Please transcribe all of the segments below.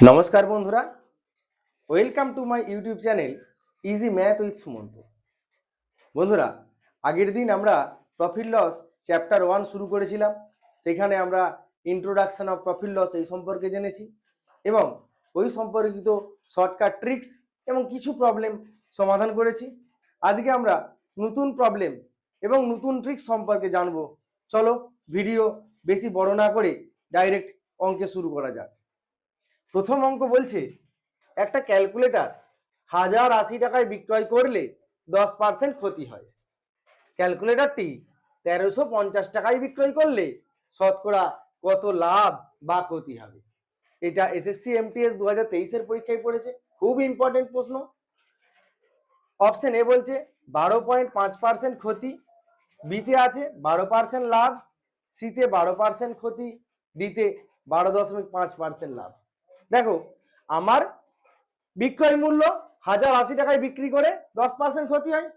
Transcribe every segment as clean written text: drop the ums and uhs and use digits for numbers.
নমস্কার বন্ধুরা, welcome to my YouTube channel easy math with Sumanta. বন্ধুরা, আগের দিন আমরা প্রফিট লস চ্যাপ্টার 1 শুরু করেছিলাম। সেখানে আমরা ইন্ট্রোডাকশন অফ প্রফিট লস এই সম্পর্কে জেনেছি এবং ওই সম্পর্কিত শর্টকাট ট্রিক্স এবং কিছু প্রবলেম সমাধান করেছি। আজকে আমরা নতুন প্রবলেম এবং নতুন ট্রিক্স সম্পর্কে জানবো। চলো ভিডিও বেশি বড় না করে ডাইরেক্ট অঙ্কে শুরু করা যাক। প্রথম অঙ্ক বলছে একটা ক্যালকুলেটর 1080 টাকায় বিক্রয় করলে 10% ক্ষতি হয়। ক্যালকুলেটরটি 1350 টাকায় বিক্রয় করলে শতকরা কত লাভ বা ক্ষতি হবে? এটা এসএসসি এমটিএস 2023 পরীক্ষায় পড়েছে, খুব ইম্পর্টেন্ট প্রশ্ন। অপশন এ বলছে 12.5% ক্ষতি, বিতে আছে 12% লাভ, সিতে 12% ক্ষতি, ডিতে 12.5% লাভ। দেখো, আমার বিক্রয় মূল্য 1080 টাকায় বিক্রি করে 10% ক্ষতি হয়।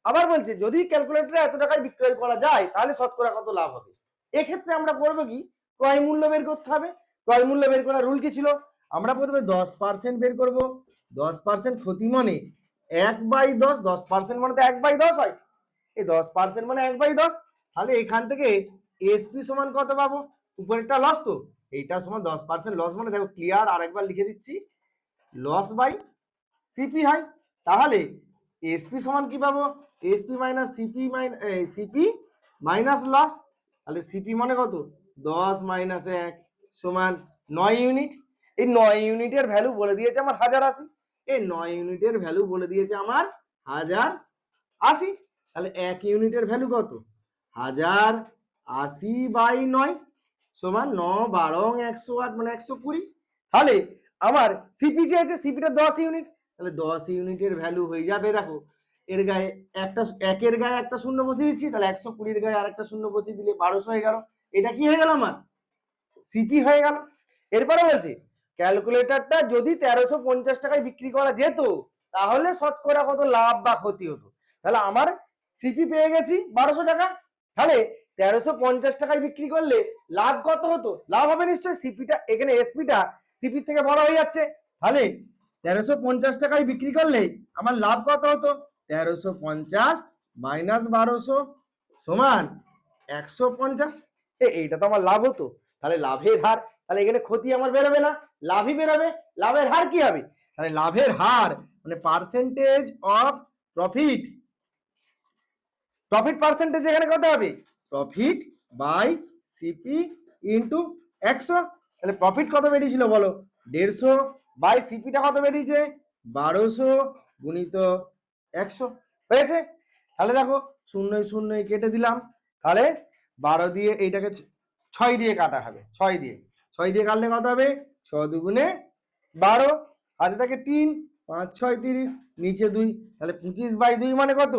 আবার বলছে যদি ক্যালকুলেটরে এত টাকায় বিক্রয় করা যায় তাহলে শতকরা কত লাভ হবে। এক্ষেত্রে আমরা করবো কি, ক্রয় মূল্য বের করতে হবে। ক্রয় মূল্য বের করার রুল কি ছিল? আমরা প্রথমে 10% বের করব। 10% ক্ষতি মানে 1/10, 10% মানে তো 1/10 হয়। এই 10% মানে 1/10, তাহলে এখান থেকে এসপি সমান কত পাবো? উপরেরটা লস, তো এইটা সমান 10% লস মানে দেখো ক্লিয়ার, আরেকবার লিখে দিচ্ছি, লস বাই সিপি হয়। তাহলে এসপি সমান কি পাবো? SP minus CP minus loss. তাহলে সিপি মানে কত? 10 মাইনাস 1 সমান 9 ইউনিট। এই 9 ইউনিটের ভ্যালু বলে দিয়েছে আমার 1080। এই 9 ইউনিটের ভ্যালু বলে দিয়েছে আমার 1080। তাহলে 1 ইউনিটের ভ্যালু কত? 1080/9 সমান 9 12 108 মানে 120। তাহলে আমার সিপি চেয়েছে, সিপিটা 10 ইউনিট, তাহলে 10 ইউনিটের ভ্যালু হয়ে যাবে, দেখো এর গায়ে একটা, একের গায়ে একটা শূন্য বসিয়ে দিচ্ছি, তাহলে 120 গায়ে আরেকটা শূন্য বসিয়ে দিলে 1200 হয়ে গেল। এটা কি হয়ে গেল? আমার সিপি হয়ে গেল। এরপরে বলছি ক্যালকুলেটরটা যদি 1350 টাকায় বিক্রি করা যেত তাহলে শতকরা কত লাভ বা ক্ষতি হতো। তাহলে আমার সিপি পেয়ে গেছি 1200 টাকা। তাহলে 1350 টাকায় বিক্রি করলে লাভ কত হতো? লাভ হবে নিশ্চয়ই, সিপিটা এখানে এসপিটা সিপির থেকে বড় হয়ে যাচ্ছে। তাহলে 1350 টাকায় বিক্রি করলে আমার লাভ কত হতো? 1350 মাইনাস 1200 সমান 150। এইটা তো আমার লাভ হতো। তাহলে লাভের হার, তাহলে এখানে ক্ষতি আমার বেরোবে না, লাভই বেরোবে। লাভের হার কি হবে? তাহলে লাভের হার মানে percentage of profit. Profit percentage এখানে কত হবে? Profit by CP into 100। তাহলে প্রফিট কত বেরিয়েছিল বলো? 150 বাই সিপিটা কত বেরিয়েছে? 1200 গুণিত 100 হয়েছে। তাহলে দেখো শূন্যই শূন্যই কেটে দিলাম। তাহলে 12 দিয়ে এইটাকে 6 দিয়ে কাটা হবে, 6 দিয়ে কাটলে কত হবে? 6 দুগুণে 12, হাতে থাকে 3, 5 6 30, নিচে 2, তাহলে 25/2 মানে কত?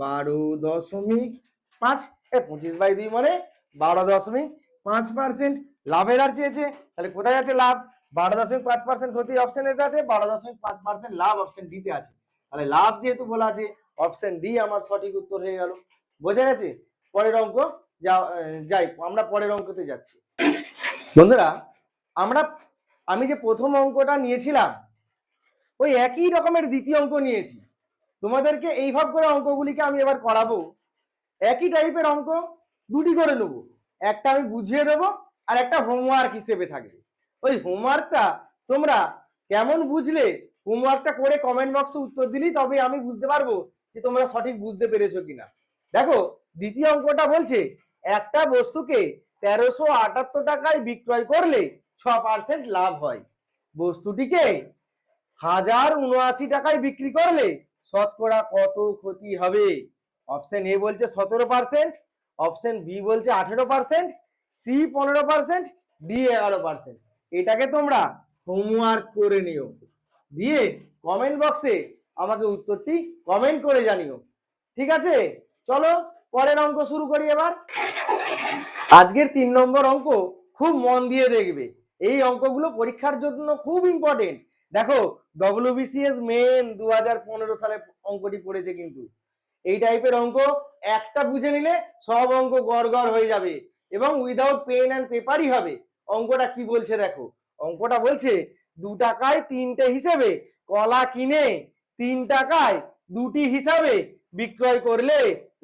12.5। 25/2 মানে 12.5%। লাভের আর চেয়েছে, তাহলে কোথায় আছে লাভ? 12.5% ক্ষতি অপশনের সাথে, 12.5% লাভ অপশন ডিতে আছে। তাহলে লাভ যেহেতু বলা আছে, অপশন ডি আমার সঠিক উত্তর হয়ে গেল। বোঝা গেছে? পরের অঙ্ক যাই, আমরা পরের অঙ্কতে যাচ্ছি। বন্ধুরা, আমি যে প্রথম অঙ্কটা নিয়েছিলাম ওই একই রকমের দ্বিতীয় অঙ্ক নিয়েছি। তোমাদেরকে এইভাবে করে অঙ্কগুলিকে আমি এবার করাবো। একই টাইপের অঙ্ক দুটি করে নেবো, একটা আমি বুঝিয়ে দেবো আর একটা হোমওয়ার্ক হিসেবে থাকবে। ওই হোমওয়ার্কটা তোমরা কেমন বুঝলে হোমওয়ার্কটা করে কমেন্ট বক্সে উত্তর দিলেই তবে আমি বুঝতে পারবো যে তোমরা সঠিক বুঝতে পেরেছো কিনা। দেখো, দ্বিতীয় অঙ্কটা বলছে একটা বস্তুকে 1378 টাকায় বিক্রয় করলে 6% লাভ হয়। বস্তুটিকে 1079 টাকায় বিক্রি করলে শতকরা কত ক্ষতি হবে? অপশন এ বলছে 17%, অপশন বি বলছে 18%, সি 15%, ডি 11%। এটাকে তোমরা হোমওয়ার্ক করে নিও, দিয়ে কমেন্ট বক্সে আমাকে উত্তরটি কমেন্ট করে জানিও। ঠিক আছে, চলো পরের অঙ্ক শুরু করি এবার। আজকের 3 নম্বর অঙ্ক খুব মন দিয়ে দেখবে। এই অঙ্কগুলো পরীক্ষার জন্য খুব ইম্পর্টেন্ট। দেখো, ডব্লিউবিসিএস মেন 2015 সালে অঙ্কটি পড়েছে, কিন্তু এই টাইপের অঙ্ক একটা বুঝে নিলে সব অঙ্ক গড়গড় হয়ে যাবে এবং উইদাউট পেন অ্যান্ড পেপারই হবে। অঙ্কটা কি বলছে দেখো, অঙ্কটা বলছে 2 টাকায় 3টে হিসেবে কলা কিনে 3 টাকায় 2টি হিসাবে বিক্রয় করলে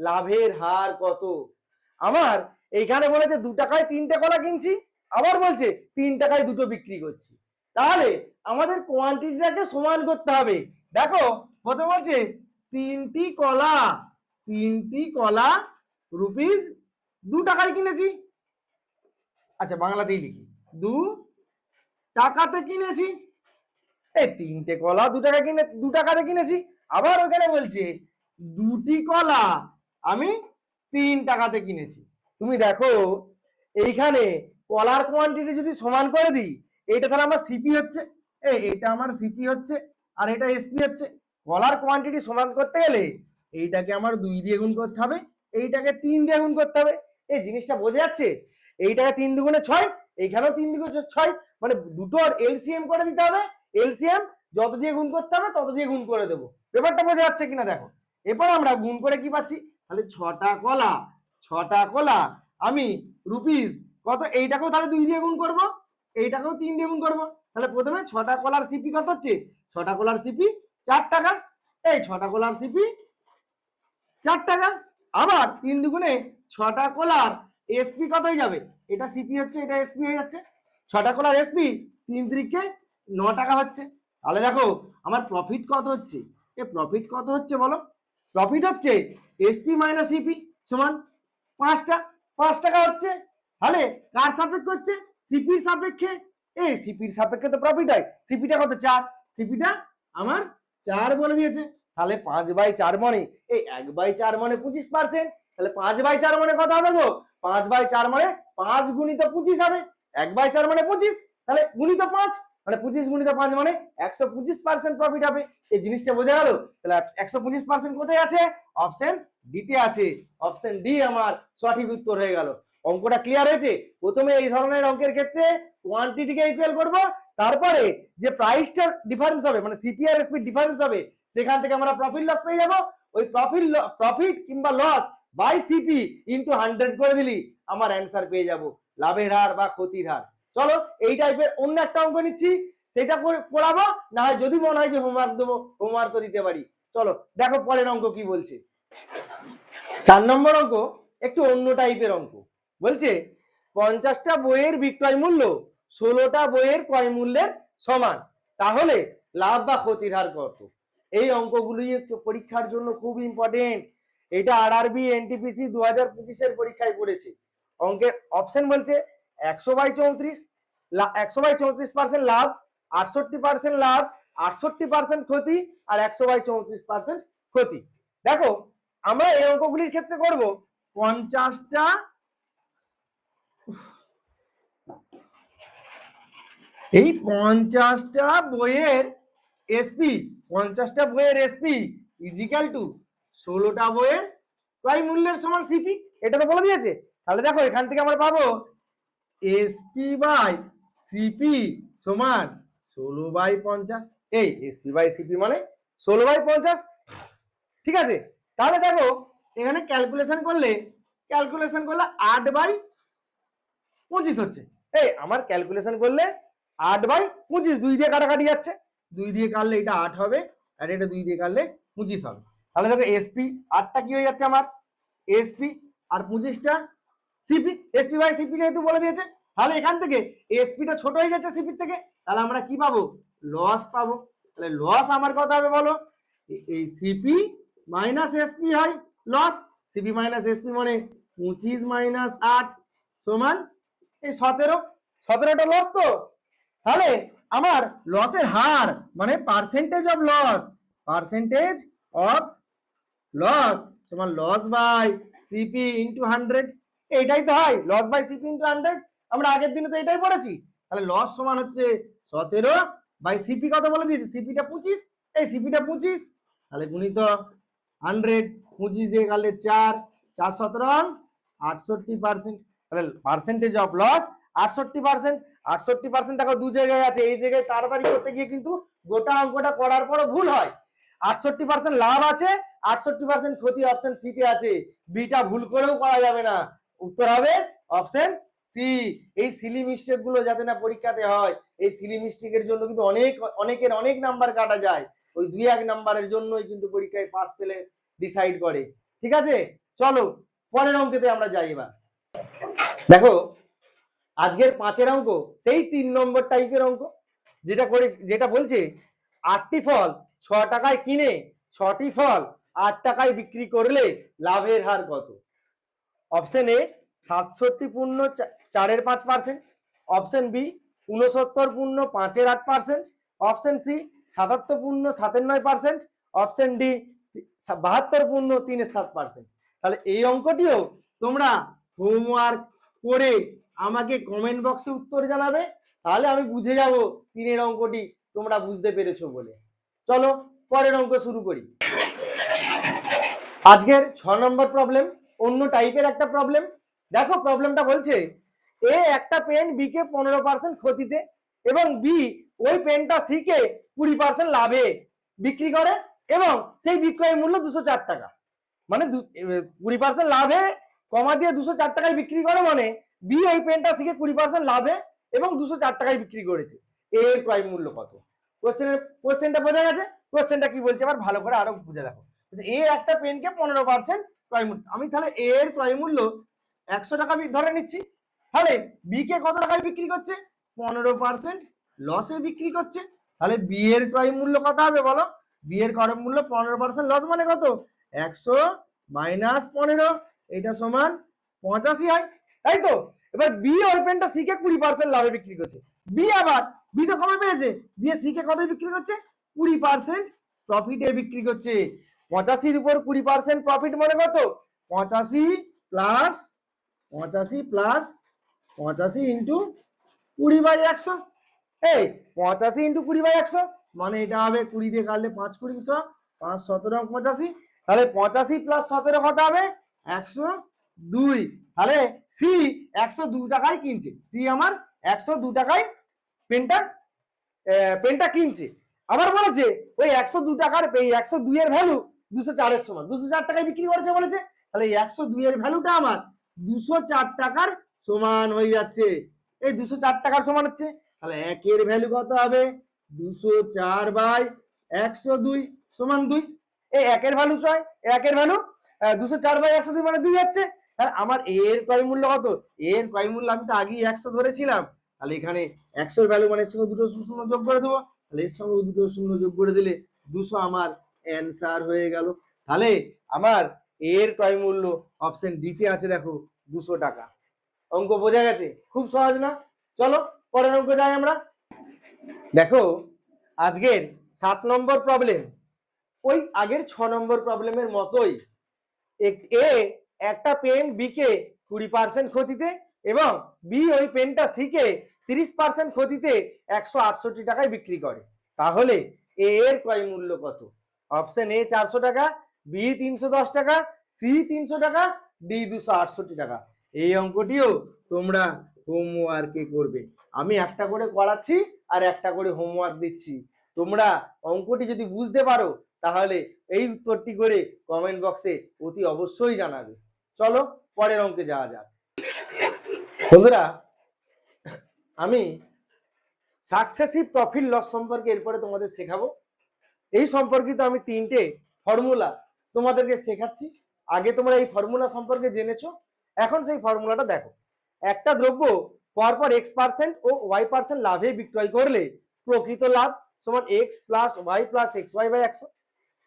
লাভের হার কত? আমার এইখানে বলেছে 2 টাকায় 3টে কলা কিনছি, আবার বলছে 3 টাকায় 2টো বিক্রি করছি। তাহলে আমাদের কোয়ান্টিটিটাকে সমান করতে হবে। দেখো প্রথমে বলছে 3টি কলা রুপিস 2 টাকায় কিনেছি। আচ্ছা বাংলাতেই লিখি, 2 টাকাতে কিনেছি। এই 3টে কলা 2 টাকাতে কিনেছি। আবার ওখানে বলছে 2টি কলা আমি 3 টাকাতে কিনেছি। তুমি দেখো এইখানে কলার কোয়ান্টিটি যদি সমান করে দিই, এইটা তাহলে আমার সিপি হচ্ছে, এটা আমার সিপি হচ্ছে আর এটা এসপি হচ্ছে। কলার কোয়ান্টিটি সমান করতে গেলে এইটাকে আমার 2 দিয়ে গুণ করতে হবে, এইটাকে 3 দিয়ে গুণ করতে হবে। এই জিনিসটা বোঝা যাচ্ছে? এইটাকে 3 দুগুণে 6, এইখানেও 3 দুগুণে 6, মানে দুটোর এলসিএম করে দিতে হবে। এলসিএম যত দিয়ে গুণ করতে হবে তত দিয়ে গুণ করে দেবো। ব্যাপারটা বোঝা যাচ্ছে কিনা দেখো। এরপর আমরা গুণ করে কি পাচ্ছি, তাহলে 6টা কলা আমি রুপিস কত, এইটাকেও তাহলে 2 দিয়ে গুণ করব, এইটাকেও 3 দিয়ে গুণ করব। তাহলে প্রথমে 6টা কলার সিপি কত হচ্ছে, 6টা কলার সিপি 4 টাকা। এই 6টা কলার সিপি 4 টাকা। আবার 3 দুগুণে 6টা কলার এসপি কত হয়ে যাবে, এটা সিপি হচ্ছে এটা এসপি হয়ে যাচ্ছে। 6টা কলার এসপি 3 3কে 9 টাকা হচ্ছে। তাহলে দেখো আমার প্রফিট কত হচ্ছে, প্রফিট কত হচ্ছে বলো? প্রফিট হচ্ছে এসপি মাইনাস সিপি সমান 5 টাকা হচ্ছে। তাহলে কার সাপেক্ষে হচ্ছে, সিপির সাপেক্ষে। এই সিপির সাপেক্ষে তো প্রফিট হয়। সিপিটা কত, 4, সিপিটা আমার 4 বলে দিয়েছে। তাহলে 5/4 মানে এই 1/4 মানে 25%। তাহলে 5/4 মানে কত হবে গো, 5/4 মানে 5 গুণিত 25 হবে। 1/4 মানে 25, তাহলে গুণিত 5 মানে 25 গুণিত 5 মানে 125% প্রফিট হবে। এই জিনিসটা বোঝা গেল? তাহলে 125% কোথায় আছে, অপশন ডিতে আছে। অপশন ডি আমার সঠিক উত্তর হয়ে গেল। অঙ্কটা ক্লিয়ার হয়েছে? প্রথমে এই ধরনের অঙ্কের ক্ষেত্রে কোয়ান্টিটিকে ইকুয়াল করব, তারপরে যে প্রাইসটার ডিফারেন্স হবে মানে সিপি আর এসপি ডিফারেন্স হবে, সেখান থেকে আমরা প্রফিট লস পেয়ে যাব। ওই প্রফিট কিংবা লস বাই সিপি ইনটু 100 করে দিলি আমার অ্যান্সার পেয়ে যাব, লাভের হার বা ক্ষতির হার। চলো এই টাইপের অন্য একটা অঙ্ক নিচ্ছি, সেটা পড়াবো, না হয় যদি মনে হয় যে হোমওয়ার্ক দেবো হোমওয়ার্কও দিতে পারি। চলো দেখো পরের অঙ্ক কি বলছে। 4 নম্বর অঙ্ক একটু অন্য টাইপের অঙ্ক। বলছে 50টা বইয়ের বিক্রয় মূল্য 16টা বইয়ের ক্রয় মূল্যের সমান, তাহলে লাভ বা ক্ষতির হার কত? এই অঙ্কগুলি পরীক্ষার জন্য খুব ইম্পর্টেন্ট। এটা আরআরবি এনটিপিসি 2025 এর পরীক্ষায় পড়েছে। অঙ্কের অপশন বলছে 100/34, 100/34% লাভ, 68% লাভ, 68% ক্ষতি আর 100/34% ক্ষতি। দেখো আমরা এই অঙ্কগুলির ক্ষেত্রে করব 50টা এই 50টা বইয়ের এসপি, 50টা বইয়ের এসপি ইজিক্যাল টু 16টা বইয়ের ক্রয় মূল্যের সমান সিপি, এটা তো বলে দিয়েছে। তাহলে দেখো এখান থেকে আমরা পাবো এসপি বাই সিপি সমান 16/50। এই এসপি বাই সিপি মানে 16/50, ঠিক আছে। তাহলে দেখো এখানে ক্যালকুলেশন করলে 8/25 হচ্ছে। এই আমার ক্যালকুলেশন করলে 8/25, 2 দিয়ে কাটাকাটি যাচ্ছে, 2 দিয়ে কাটলে এটা 8 হবে আর এটা 2 দিয়ে কাটলে 25 হবে। তাহলে দেখো এসপি 8টা কি হয়ে যাচ্ছে আমার এসপি আর 25টা সিপি, এসপি বাই সিপি যেহেতু বলে দিয়েছে, তাহলে এখান থেকে এসপিটা ছোট হয়ে যাচ্ছে সিপির থেকে, তাহলে আমরা কি পাবো, লস পাবো। তাহলে লস আমার কত হবে বলো, এই সিপি মাইনাস এসপি হয় লস, সিপি মাইনাস এসপি মানে 25 মাইনাস 8 সমান এই 17টা লস। তো তাহলে আমার লসের হার মানে পার্সেন্টেজ অফ লস সমান লস বাই সিপি ইন্টু 100। এইটাই তো হয় লস বাই সিপি ইন্টু 100, আমরা আগের দিনে তো এটাই পড়েছি। তাহলে লস সমান হচ্ছে 17 বাই সিপি কত বলে দিয়েছে, সিপিটা 25, এই সিপিটা 25, তাহলে গুণিত 100, 25 দিয়ে কাটলে 4, 4 17 68%। তাহলে পার্সেন্টেজ অফ লস 68%। 68% দেখো দু জায়গায় আছে, এই জায়গায় তাড়াতাড়ি করতে গিয়ে কিন্তু গোটা অঙ্কটা করার পরও ভুল হয়। 68% লাভ আছে, 68% ক্ষতি অপশন সি তে আছে, বিটা ভুল করেও করা যাবে না। উত্তর হবে অপশন সি। এই সিলি মিস্টেক গুলো যাতে না পরীক্ষাতে হয়, এই সিলি মিস্টেকের জন্য কিন্তু অনেকের অনেক নাম্বার কাটা যায়। ওই 2-1 নাম্বারের জন্যই কিন্তু পরীক্ষায় পাস ফেলে ডিসাইড করে। ঠিক আছে, চলো পরের অঙ্কেতে আমরা যাই এবার। দেখো আজকের 5 অঙ্ক সেই 3 নম্বর টাইপের অঙ্ক, যেটা বলছে 8টি ফল 6 টাকায় কিনে 6টি ফল 8 টাকায় বিক্রি করলে লাভের হার কত? অপশন এ 67 পূর্ণ 4-এর 5%, অপশন বি 69 পূর্ণ 5-এর 8%, অপশন সি 77 পূর্ণ 7-এর 9%, অপশন ডি 72 পূর্ণ 3-এর 7%। তাহলে এই অঙ্কটিও তোমরা হোমওয়ার্ক করে আমাকে কমেন্ট বক্সে উত্তর জানাবে, তাহলে আমি বুঝে যাব 3-এর অঙ্কটি তোমরা বুঝতে পেরেছো বলে। চলো পরের অঙ্ক শুরু করি। আজকের 6 নম্বর প্রবলেম অন্য টাইপের একটা প্রবলেম। দেখো প্রবলেমটা বলছে এ একটা পেন বি কে 15% ক্ষতিতে এবং বি ওই পেনটা সি কে 20% লাভে বিক্রি করে এবং সেই বিক্রয় মূল্য 204 টাকা। মানে 20% লাভে কমা দিয়ে 204 টাকায় বিক্রি করে, মানে বি ওই পেনটা সি কে 20% লাভে এবং 204 টাকায় বিক্রি করেছে। এর ক্রয় মূল্য কত? কোশ্চেনটা বোঝা গেছে? কোশ্চেনটা কি বলছে আবার ভালো করে আরো বুঝে দেখো। এ একটা পেনকে 15% ক্রয় মূল্য, আমি তাহলে এ এর ক্রয় মূল্য 100 টাকা ধরে নিচ্ছি। তাহলে বি কে কত টাকায় বিক্রি করছে? 15% লসে বিক্রি করছে। তাহলে বি এর ক্রয় মূল্য কত হবে বলো? বি এর ক্রয় মূল্য 15% লস মানে কত? 100 মাইনাস 15, এটা সমান 85 হয়, তাই তো? এবার বি ওই পেনটা সি কে 20% লাভে বিক্রি করছে। বি তো কমে পেয়েছে, দিয়ে সি কে কত বিক্রি করছে? 20% প্রফিটে বিক্রি করছে। 85-র উপর 20% প্রফিট মানে কত? 85 প্লাস 85 ইন্টু 20/100। এই 85 ইন্টু 20/100 মানে এটা হবে 20 দিয়ে কাটলে 5 × 20 5 17 85। তাহলে 85 প্লাস 17 কত হবে? 102। তাহলে সি 102 টাকায় কিনছে, সি আমার 102 টাকায় পেনটা কিনছে। আবার বলেছে ওই 102 টাকার এই 102 এর ভ্যালু 204 এর সমান, 204 টাকায় বিক্রি করেছে বলেছে। তাহলে এই 102 এর ভ্যালুটা আমার 204 টাকার সমান হয়ে যাচ্ছে। এই 204 টাকার সমান হচ্ছে, তাহলে 1 এর ভ্যালু কত হবে? 204/102 সমান 2। এই 1 এর ভ্যালু 204/102 মানে 2 হচ্ছে। তাহলে আমার এর ক্রয় মূল্য কত? এর ক্রয় মূল্য আমি তো আগেই 100 ধরেছিলাম, তাহলে এখানে 100 এর ভ্যালু মানে এর সঙ্গে দুটো শূন্য যোগ করে দেবো। তাহলে এর সঙ্গে দুটো শূন্য যোগ করে দিলে 200 আমার অ্যান্সার হয়ে গেল। তাহলে আমার এর ক্রয় মূল্য অপশন ডি তে আছে, দেখো 200 টাকা। অঙ্ক বোঝা গেছে? খুব সহজ না? চলো পরের অঙ্ক যাই আমরা। দেখো আজকের 7 নম্বর প্রবলেম ওই আগের 6 নম্বর প্রবলেমের মতোই। এ একটা পেন বি কে 20% ক্ষতিতে এবং বি ওই পেনটা সি কে 30% ক্ষতিতে 168 টাকায় বিক্রি করে। তাহলে এ এর ক্রয় মূল্য কত? অপশন এ 400 টাকা, বি 310 টাকা, সি 300 টাকা, ডি 268 টাকা। এই অঙ্কটিও তোমরা হোমওয়ার্কে করবে। আমি একটা করে করাচ্ছি আর একটা করে হোমওয়ার্ক দিচ্ছি। তোমরা অঙ্কটি যদি বুঝতে পারো তাহলে এই উত্তরটি করে কমেন্ট বক্সে অতি অবশ্যই জানাবে। চলো পরের অঙ্কে যাওয়া যাক। বন্ধুরা আমি সাকসেসিভ প্রফিট লস সম্পর্কে এরপরে তোমাদের শেখাবো। এই সম্পর্কিত আমি 3টে ফর্মুলা তোমাদেরকে শেখাচ্ছি। আগে তোমরা এই ফর্মুলা সম্পর্কে জেনেছো, এখন সেই ফর্মুলাটা দেখো। একটা দ্রব্য পরপর x% ও y% লাভে বিক্রয় করলে প্রকৃত লাভ সমান x plus y plus xy/100।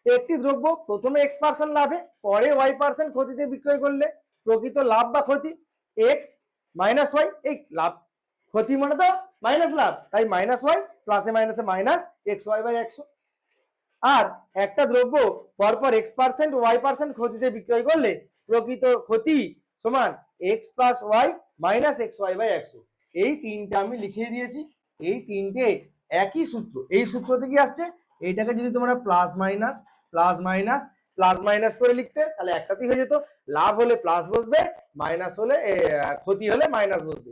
একটি দ্রব্য প্রথমে x% লাভে পরে y% ক্ষতিতে বিক্রয় করলে প্রকৃত লাভ বা ক্ষতি x মাইনাস y। এই লাভ ক্ষতি মানে তো মাইনাস লাভ, তাই মাইনাস y প্লাসে মাইনাসে মাইনাস xy/100। আর একটা দ্রব্য পরপর x% y% ক্ষতিতে বিক্রয় করলে প্রকৃত ক্ষতি সমান x plus y minus xy/100। এই তিনটা আমি লিখে দিয়েছি। এই তিনটে একই সূত্র। এই সূত্র থেকে আসছে। এইটাকে যদি তোমরা plus minus plus minus plus minus করে লিখতে তাহলে একটাতেই হয়ে যেত। লাভ হলে প্লাস বসবে, মাইনাস হলে ক্ষতি হলে মাইনাস বসবে।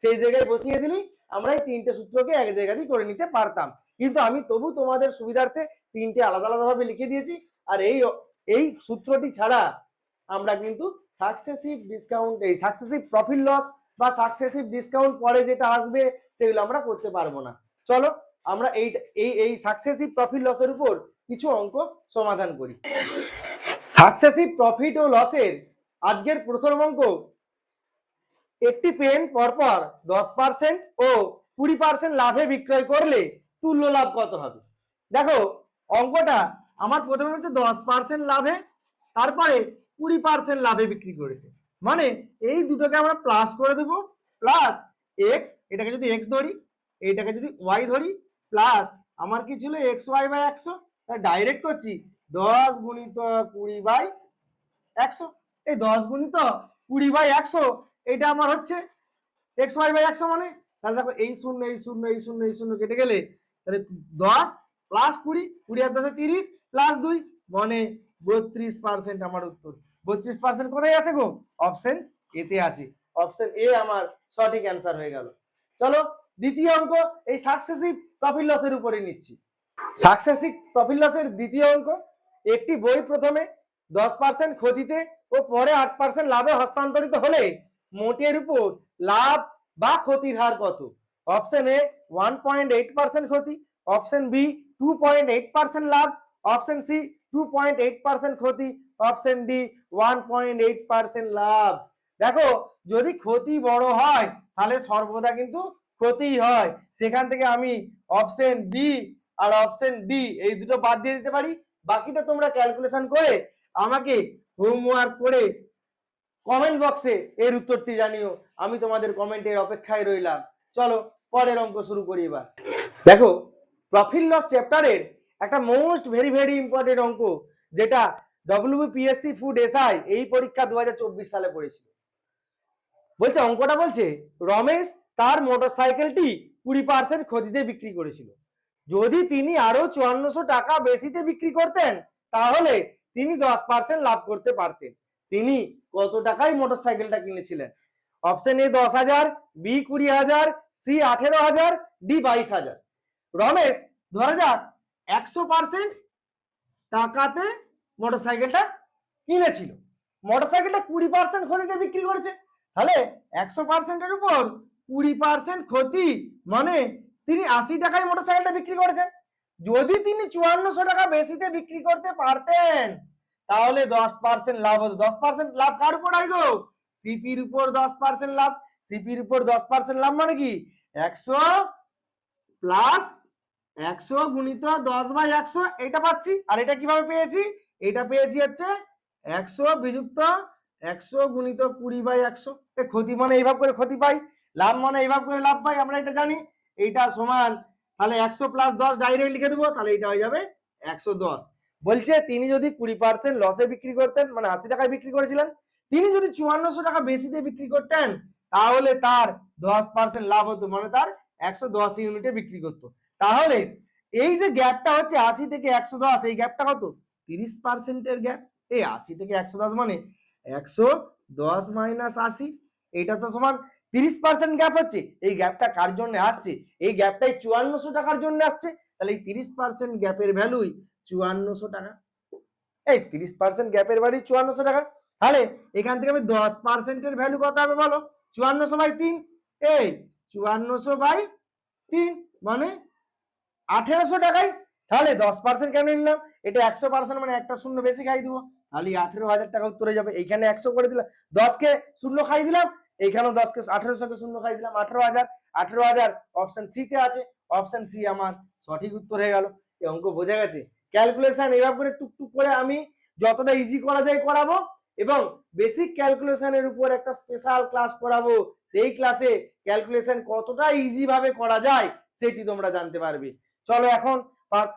সেই জায়গায় বসিয়ে দিলি আমরা এই তিনটে সূত্রকে এক জায়গাতেই করে নিতে পারতাম, কিন্তু আমি তবু তোমাদের সুবিধার্থে তিনটে আলাদা আলাদাভাবে লিখে দিয়েছি। আর এই সূত্রটি ছাড়া আমরা কিন্তু সাকসেসিভ প্রফিট লস বা সাকসেসিভ ডিসকাউন্ট পরে যেটা আসবে সেগুলো আমরা করতে পারবো না। চলো আমরা এই সাকসেসিভ প্রফিট লসের উপর কিছু অঙ্ক সমাধান করি। সাকসেসিভ প্রফিট ও লসের আজকের প্রথম অঙ্ক, একটি পেন পরপর 10% ও 20% লাভে বিক্রয় করলে তুল্য লাভ কত হবে? দেখো অঙ্কটা আমার প্রথমে হচ্ছে 10% লাভে, তারপরে 20% লাভে বিক্রি করেছে, মানে এই দুটোকে আমরা প্লাস করে দেবো, প্লাস এক্স, এটাকে যদি এক্স ধরি, এইটাকে যদি ওয়াই ধরি, প্লাস আমার কি ছিল এক্স ওয়াই বাই 100, ডাইরেক্ট করছি 10 গুণিত 20/100। এই 10 গুণিত 20/100 এটা আমার হচ্ছে এক্স ওয়াই বাই 100, মানে তাহলে দেখো এই শূন্য এই শূন্য এই শূন্য এই শূন্য কেটে গেলে তাহলে 10 প্লাস 20, 20 আর 10 30 প্লাস 2 মানে 32% আমার উত্তর। 32% কোথায় আছে গো? অপশন এতে আছে। অপশন এ আমার সঠিক অ্যান্সার হয়ে গেল। চলো দ্বিতীয় অঙ্ক এই সাকসেসিভ প্রফিট লসের উপরে নিচ্ছি। সাকসেসিভ প্রফিট লসের দ্বিতীয় অঙ্ক, একটি বই প্রথমে 10% ক্ষতিতে ও পরে 8% লাভে হস্তান্তরিত হলে মোটের উপর লাভ বা ক্ষতির হার কত? অপশন এ 1.8% ক্ষতি, অপশন বি 2.8% লাভ, অপশন সি 2.8% ক্ষতি, অপশন ডি 1.8% লাভ। দেখো যদি ক্ষতি বড় হয় তাহলে সর্বদা কিন্তু ক্ষতি হয়, সেখান থেকে আমি অপশন বি আর অপশন ডি এই দুটো বাদ দিয়ে দিতে পারি। বাকিটা তোমরা ক্যালকুলেশন করে আমাকে হোমওয়ার্ক করে কমেন্ট বক্সে এর উত্তরটি জানিও, আমি তোমাদের কমেন্টের অপেক্ষায় রইলাম। চলো পরের অঙ্ক শুরু করি এবার। দেখো প্রফিট লস চ্যাপ্টারের একটা মোস্ট ভেরি ইম্পর্টেন্ট অঙ্ক, যেটা ডব্লিউবিপিএসসি ফুড এসআই এই পরীক্ষা 2024 সালে পড়েছিল। বলছে অঙ্কটা বলছে রমেশ তার মোটরসাইকেলটি 20% ক্ষতিতে বিক্রি করেছিল, যদি তিনি আরো 5400 টাকা বেশিতে বিক্রি করতেন তাহলে তিনি 10% লাভ করতে পারতেন। তিনি কত টাকায় মোটরসাইকেলটা কিনেছিলেন? Option A 10,000, B 20,000, C 18,000, D 22,000। Ramesh ধরা যাক 100% টাকাতে মোটরসাইকেলটা কিনেছিল, মোটরসাইকেলটা 20% ক্ষতিতে বিক্রি করেছে, তাহলে 100%-এর উপর 20% ক্ষতি মানে তিনি 80 টাকায় মোটরসাইকেলটা বিক্রি করেছেন। যদি তিনি 5400 টাকা বেশিতে বিক্রি করতে পারতেন তাহলে 10% লাভ হতো। 10% লাভ কার উপর হয় গো? সিপির উপর 10% লাভ। সিপির উপর 10% লাভ মানে কি 100 প্লাস 100 গুণিত 10/100 এটা পাচ্ছি। আর এটা কিভাবে পেয়েছি? এটা পেয়েছি হচ্ছে 100 বিযুক্ত 100 গুণিত 20/100। ক্ষতি মানে এইভাবে করে ক্ষতি পাই, লাভ মানে এইভাবে করে লাভ পাই, আমরা এটা জানি। এইটা সমান তাহলে 100 প্লাস 10 ডাইরেক্ট লিখে দেবো, তাহলে এটা হয়ে যাবে 110। বলছে তিনি যদি 20% লসে বিক্রি করতেন, মানে 80 টাকায় বিক্রি করেছিলেন, তিনি যদি 5400 টাকা বেশিতে বিক্রি করতেন তাহলে তার 10% লাভ হতো, মানে তার 110 ইউনিটে বিক্রি করতো। তাহলে এই যে গ্যাপটা হচ্ছে 80 থেকে 110, এই গ্যাপটা কত? 30%-এর গ্যাপ। এই 80 থেকে 110 মানে 110 মাইনাস 80, এটা তো সমান 30% গ্যাপ হচ্ছে। এই গ্যাপটা কার জন্য আসছে? এই গ্যাপটাই 5400 টাকার জন্য আসছে, তাহলে এই 30% গ্যাপের ভ্যালুই 5400 টাকা। এই 30% গ্যাপের ভ্যালু 5400 টাকা, তাহলে এখান থেকে আমি 10%-এর ভ্যালু কত হবে বলো? 5400/3। এই 5400/3 মানে 1800 টাকায়। তাহলে 10% কেন নিলাম? এটা 100% মানে একটা শূন্য বেশি খাই দিব, তাহলে 18,000 টাকা উত্তরে যাবে। এইখানে 100 করে দিলাম, 10কে শূন্য খাই দিলাম, এইখানেও 10কে 1800কে শূন্য খাই দিলাম, 18,000। 18,000 অপশন সি তে আছে, অপশন সি আমার সঠিক উত্তর হয়ে গেল। এই অঙ্ক বোঝা গেছে? ক্যালকুলেশন এভাবে করে টুকটুক করে আমি যতটা ইজি করা যায় করাবো, এবং বেসিক ক্যালকুলেশনের উপর একটা স্পেশাল ক্লাস করাবো, সেই ক্লাসে ক্যালকুলেশন কতটা ইজি ভাবে করা যায় সেটি তোমরা জানতে পারবে। চলো এখন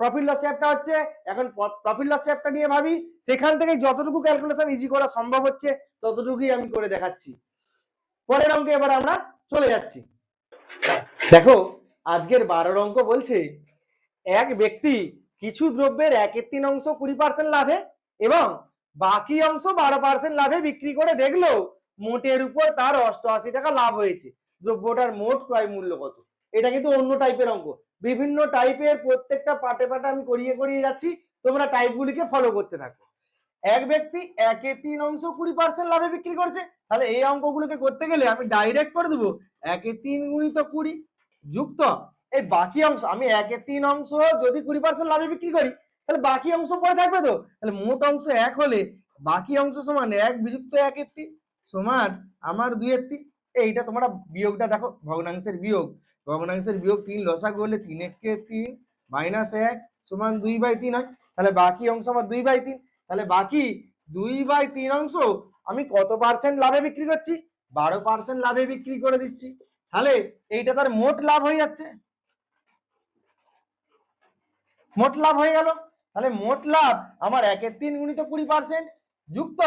প্রফিট লস চ্যাপ্টার হচ্ছে, এখন প্রফিট লস চ্যাপ্টার নিয়ে ভাবি, সেখান থেকে যতটুকু ক্যালকুলেশন ইজি করা সম্ভব হচ্ছে ততটুকুই আমি করে দেখাচ্ছি। পরের অঙ্কে এবার আমরা চলে যাচ্ছি। দেখো আজকের 12 অঙ্ক বলছে এক ব্যক্তি কিছু দ্রব্যের 1/3 অংশ 20% লাভে এবং বাকি অংশ 12% লাভে বিক্রি করে দেখলো মোটের উপর তার 88 টাকা লাভ হয়েছে, দ্রব্যটার মোট ক্রয় মূল্য কত? এটা কিন্তু অন্য টাইপের অঙ্ক, বিভিন্ন টাইপের প্রত্যেকটা পার্টে পার্টে আমি করিয়ে করিয়ে যাচ্ছি, তোমরা টাইপগুলিকে ফলো করতে থাকো। এক ব্যক্তি 1/3 20% লাভে বিক্রি করছে। তাহলে এই অঙ্কগুলোকে করতে গেলে আমি ডাইরেক্ট করে দেবো 1/3 গুণিত 20 যুক্ত এই বাকি অংশ। আমি 1/3 যদি 20% লাভে বিক্রি করি তাহলে বাকি অংশ পড়ে থাকবে। তো তাহলে মোট অংশ 1 হলে বাকি অংশ সমান 1 বিযুক্ত 1/3 সমান আমার 2/3। এইটা তোমরা বিয়োগটা দেখো, ভগ্নাংশের বিয়োগ, ভগ্নাংশের বিয়োগ 3 লসাগু হলে 3 × 3 -1 সমান 2/3 হয়। তাহলে বাকি অংশ আমার 2/3। তাহলে বাকি 2/3 অংশ আমি কত পার্সেন্ট লাভে বিক্রি করছি? 12% লাভে বিক্রি করে দিচ্ছি। তাহলে এইটা তার মোট লাভ হয়ে যাচ্ছে, মোট লাভ হয়ে গেল। তাহলে মোট লাভ আমার 1/3 গুণিত 20% যুক্ত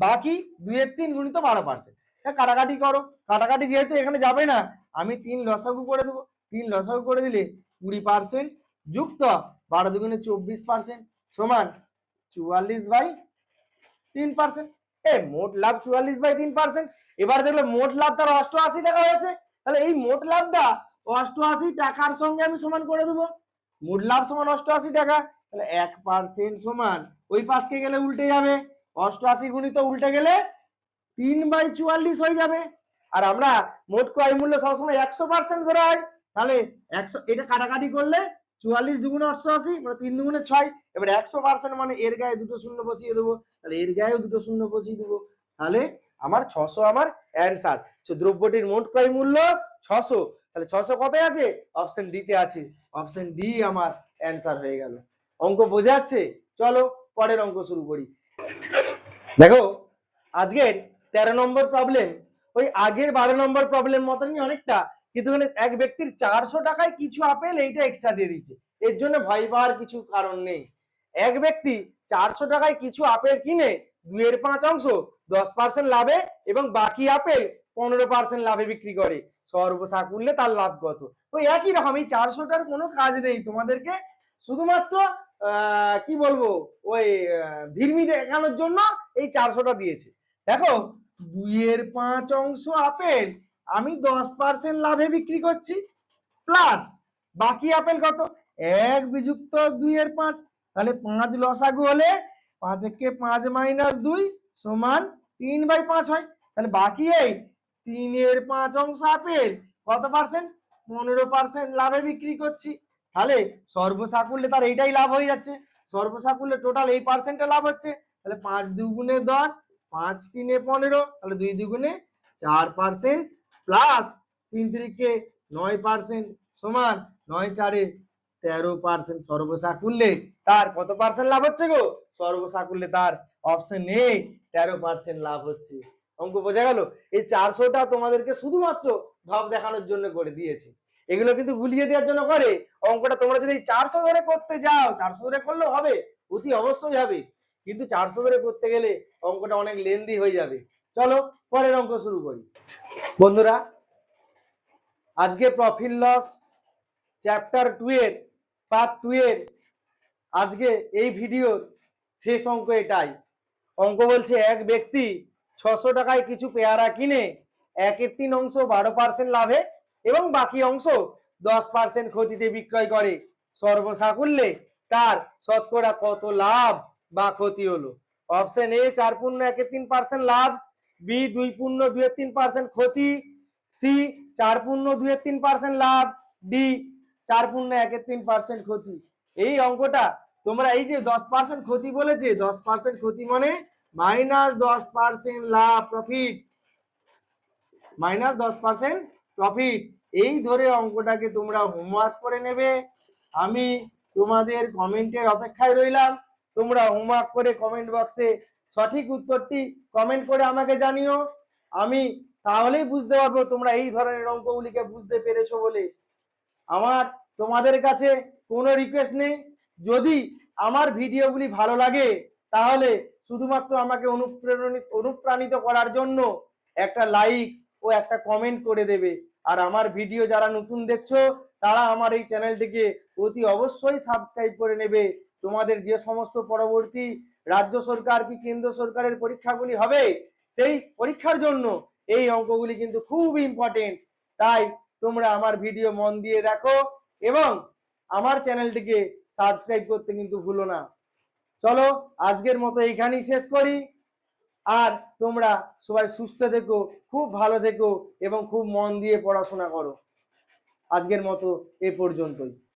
বাকি 2/3 গুণিত 12%। কাটাকাটি করো, কাটাকাটি যেহেতু এখানে যাবে না আমি 3 লসাগু করে দেবো। 3 লসাগু করে দিলে 20% যুক্ত 12 দুগুণে 24% সমান 44/3%। মোট লাভ 44/3%। এবার দেখলে মোট লাভ তার 88 টাকা হয়েছে। তাহলে এই মোট লাভটা 88 টাকার সঙ্গে আমি সমান করে দেবো। মোট লাভ সমান 88 টাকা। তাহলে 1% সমান ওই পাশকে গেলে উল্টে যাবে, 88 গুণিত উল্টে গেলে 3/44 হয়ে যাবে। আর আমরা মোট ক্রয় মূল্য সবসময় 100% ধরা হয়। তাহলে 100 এটা কাটাকাটি করলে 44 দুগুণে 88 মানে 3 দুগুণে 6। এবার 100% মানে এর গায়ে দুটো শূন্য বসিয়ে দেবো, তাহলে এর গায়েও দুটো শূন্য বসিয়ে দেবো। তাহলে আমার 600 আমার অ্যান্সার। দ্রব্যটির মোট ক্রয় মূল্য 600। তাহলে 600 কত আছে? অপশন ডি তে আছে। অপশন ডি আমার অ্যান্সার হয়ে গেল। অঙ্ক বোঝা যাচ্ছে? চলো পরের অঙ্ক শুরু করি। দেখো আজকের 13 নম্বর প্রবলেম ওই আগের 12 নম্বর প্রবলেম মতনই অনেকটা, কিন্তু মানে এক ব্যক্তির 400 টাকায় কিছু আপেল এইটা এক্সট্রা দিয়ে দিচ্ছে। এর জন্য ভয় পাওয়ার কিছু কারণ নেই। এক ব্যক্তি 400 টাকায় কিছু আপেল কিনে 2/5 অংশ 10% লাভে এবং বাকি আপেল 15% লাভে বিক্রি করে। সর্বসাকুল্যে তার লাভ কত? ওই একই রকম, এই 400টার কোনো কাজ নেই, তোমাদেরকে শুধুমাত্র কি বলবো ওই ভিড়মি দেখানোর জন্য এই 400টা দিয়েছে। দেখো 2/5 অংশ আপেল আমি 10% লাভে বিক্রি করছি, প্লাস বাকি আপেল কত? 1 বিযুক্ত 2/5। তাহলে 5 লসাগু হলে 5 একে 5 - 2 সমান 3/5 হয়। তাহলে বাকি এই 3/5 অংশ আপেল কত পার্সেন্ট? 15% লাভে বিক্রি করছি। তাহলে সর্বসাকুল্যে তার এইটাই লাভ হয়ে যাচ্ছে। সর্বসাকুল্যে টোটাল এই পার্সেন্টে লাভ হচ্ছে। তাহলে 5 দুগুণে 10, 5 3 15, তাহলে 2 দুগুণে 4% প্লাস 3 3 9% সমান 9 4 13%। সর্বসাকুল্যে তার কত পার্সেন্ট লাভ হচ্ছে গো? সর্বসাকুল্যে তার অপশন এ 13% লাভ হচ্ছে। অঙ্ক বোঝা গেল? এই 400টা তোমাদেরকে শুধুমাত্র ভাব দেখানোর জন্য করে দিয়েছি। এগুলো কিন্তু ভুলিয়ে দেওয়ার জন্য করে। অঙ্কটা তোমরা যদি 400 ধরে করতে যাও, 400 ধরে করলেও হবে, অতি অবশ্যই হবে, কিন্তু 400 ধরে করতে গেলে অঙ্কটা অনেক লেন্দি হয়ে যাবে। চলো পরের অঙ্ক শুরু করি। বন্ধুরা আজকে প্রফিট লস চ্যাপ্টার 2 এর পার্ট 2 এর আজকে এই ভিডিওর শেষ অঙ্ক এটাই। অঙ্ক বলছে এক ব্যক্তি 600 টাকায় কিছু পেয়ারা কিনে 1/3 অংশ 12% লাভে এবং বাকি অংশ 10% ক্ষতিতে বিক্রয় করে। সর্বসাকুল্যে তার শতকরা কত লাভ বা ক্ষতি হলো? অপশন এ 4.1/3% লাভ, বি 2.2/3% ক্ষতি, সি 4.2/3% লাভ, ডি 4.1/3% ক্ষতি। এই অঙ্কটা তোমরা এই যে 10% ক্ষতি বলেছে, 10% ক্ষতি মানে -10% লাভ প্রফিট, -10% প্রফিট। এই ধরে অঙ্কটাকে তোমরা হোমওয়ার্ক করে নেবে। আমি তোমাদের কমেন্টের অপেক্ষায় রইলাম। তোমরা হোমওয়ার্ক করে কমেন্ট বক্সে সঠিক উত্তরটি কমেন্ট করে আমাকে জানিও। আমি তাহলেই বুঝতে পারবো তোমরা এই ধরনের অঙ্কগুলিকে বুঝতে পেরেছো বলে। আমার তোমাদের কাছে কোনো রিকোয়েস্ট নেই, যদি আমার ভিডিওগুলি ভালো লাগে তাহলে শুধুমাত্র আমাকে অনুপ্রাণিত করার জন্য একটা লাইক ও একটা কমেন্ট করে দেবে। আর আমার ভিডিও যারা নতুন দেখছো তারা আমার এই চ্যানেলটিকে অতি অবশ্যই সাবস্ক্রাইব করে নেবে। তোমাদের যে সমস্ত পরবর্তী রাজ্য সরকার কি কেন্দ্র সরকারের পরীক্ষাগুলি হবে সেই পরীক্ষার জন্য এই অঙ্কগুলি কিন্তু খুব ইম্পর্টেন্ট। তাই তোমরা আমার ভিডিও মন দিয়ে দেখো এবং আমার চ্যানেলটিকে সাবস্ক্রাইব করতে কিন্তু ভুলো না। চলো আজকের মতো এইখানেই শেষ করি। আর তোমরা সবাই সুস্থ থেকো, খুব ভালো থেকো এবং খুব মন দিয়ে পড়াশোনা করো। আজকের মতো এ পর্যন্তই।